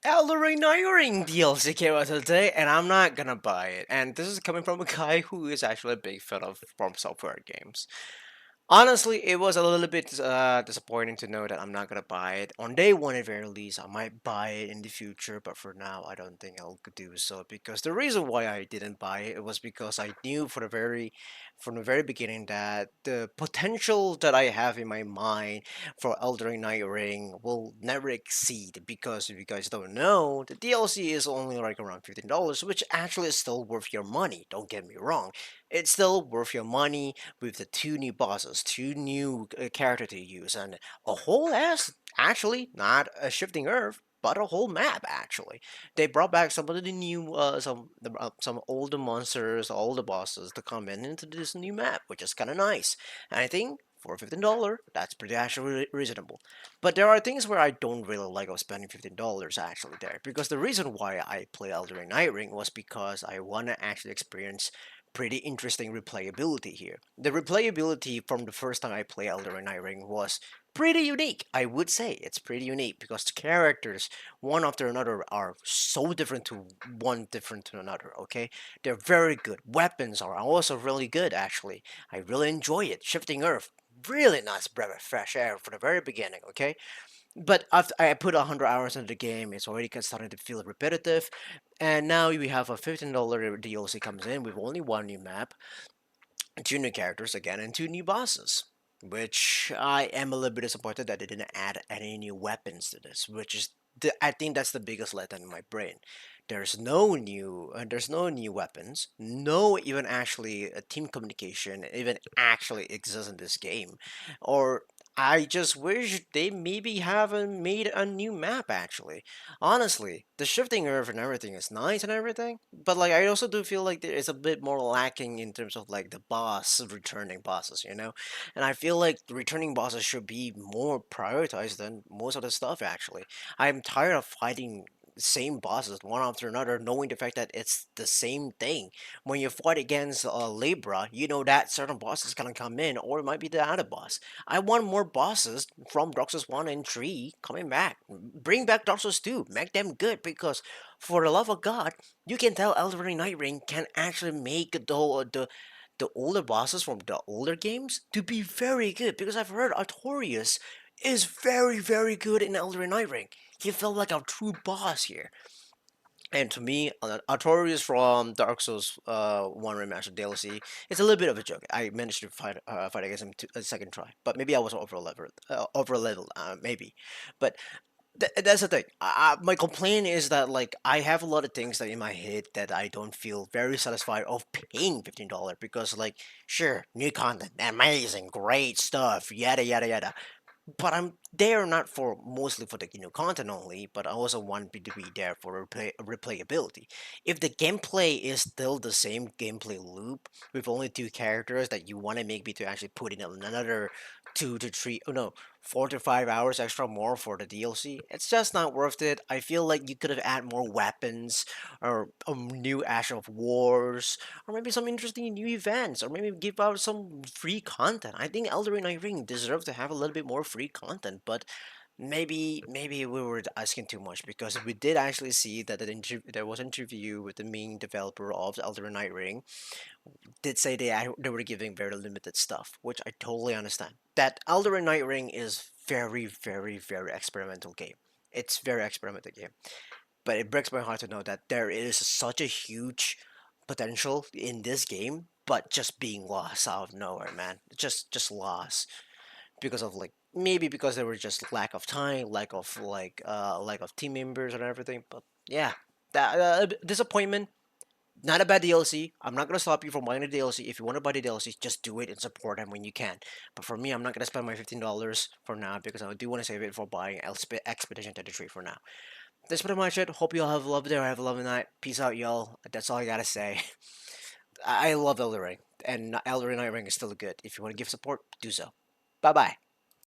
Elden Ring DLC came out today, and I'm not gonna buy it. And this is coming from a guy who is actually a big fan of From Software games. Honestly, it was a little bit disappointing to know that I'm not gonna buy it on day one at very least. I might buy it in the future, but for now, I don't think I'll do so because the reason why I didn't buy it was because I knew from the very beginning that the potential that I have in my mind for Elden Ring will never exceed. Because if you guys don't know, the DLC is only like around $15, which actually is still worth your money. Don't get me wrong, it's still worth your money with the two new bosses, two new character to use, and a whole ass, actually, not a shifting earth, but a whole map. Actually, they brought back some of the new, some older monsters, older bosses to come in into this new map, which is kind of nice. And I think for $15, that's pretty actually reasonable. But there are things where I don't really like of spending $15 actually there, because the reason why I play Elden Ring was because I want to actually experience pretty interesting replayability here. The replayability from the first time I play Elden Ring was pretty unique. I would say it's pretty unique because the characters, one after another, are so different to one different to another. Okay, they're very good. Weapons are also really good. Actually, I really enjoy it. Shifting Earth, really nice breath of fresh air from the very beginning. Okay, but after I put 100 hours into the game, it's already starting to feel repetitive. And now we have a $15 DLC comes in with only one new map, two new characters again, and two new bosses. Which I am a little bit disappointed that they didn't add any new weapons to this. Which is I think that's the biggest letdown in my brain. There's no new weapons, no even actually team communication even actually exists in this game, or I just wish they maybe haven't made a new map actually. Honestly, the shifting earth and everything is nice and everything, but like I also do feel like there is a bit more lacking in terms of like the returning bosses, you know? And I feel like the returning bosses should be more prioritized than most of the stuff actually. I'm tired of fighting the same bosses one after another, knowing the fact that it's the same thing. When you fight against Libra, you know that certain boss is gonna come in, or it might be the other boss. I want more bosses from Dark Souls 1 and 3 coming back. Bring back Dark Souls 2. Make them good because, for the love of God, you can tell Elden Ring can actually make the older bosses from the older games to be very good because I've heard Artorias is very, very good in Elden Ring. He felt like a true boss here. And to me, Artorias from Dark Souls 1 Remastered DLC, it's a little bit of a joke. I managed to fight against him a second try, but maybe I was over leveled, maybe. But that's the thing. My complaint is that like I have a lot of things that in my head that I don't feel very satisfied of paying $15 because like sure, new content, amazing, great stuff, yada yada yada, but I'm there not for mostly for the content only, but I also want to be there for replayability. If the gameplay is still the same gameplay loop with only two characters that you want to make me to actually put in another 2 to 3, oh no, 4 to 5 hours extra more for the DLC, it's just not worth it. I feel like you could have added more weapons or a new Ash of Wars or maybe some interesting new events, or maybe give out some free content. I think Elden Ring deserves to have a little bit more free content, but maybe we were asking too much because we did actually see that there was an interview with the main developer of Elden Ring did say they were giving very limited stuff, which I totally understand. That Elden Ring is very experimental game. It's very experimental game, but it breaks my heart to know that there is such a huge potential in this game, but just being lost out of nowhere, man. Just lost because of like maybe because there was just lack of time, lack of team members and everything. But yeah, that disappointment. Not a bad DLC. I'm not gonna stop you from buying the DLC. If you want to buy the DLC, just do it and support them when you can. But for me, I'm not gonna spend my $15 for now because I do want to save it for buying Expedition 33 for now. That's pretty much it. Hope you all have a lovely day or have a lovely night. Peace out, y'all. That's all I gotta say. I love Elden Ring, and Elden Ring is still good. If you want to give support, do so. Bye bye.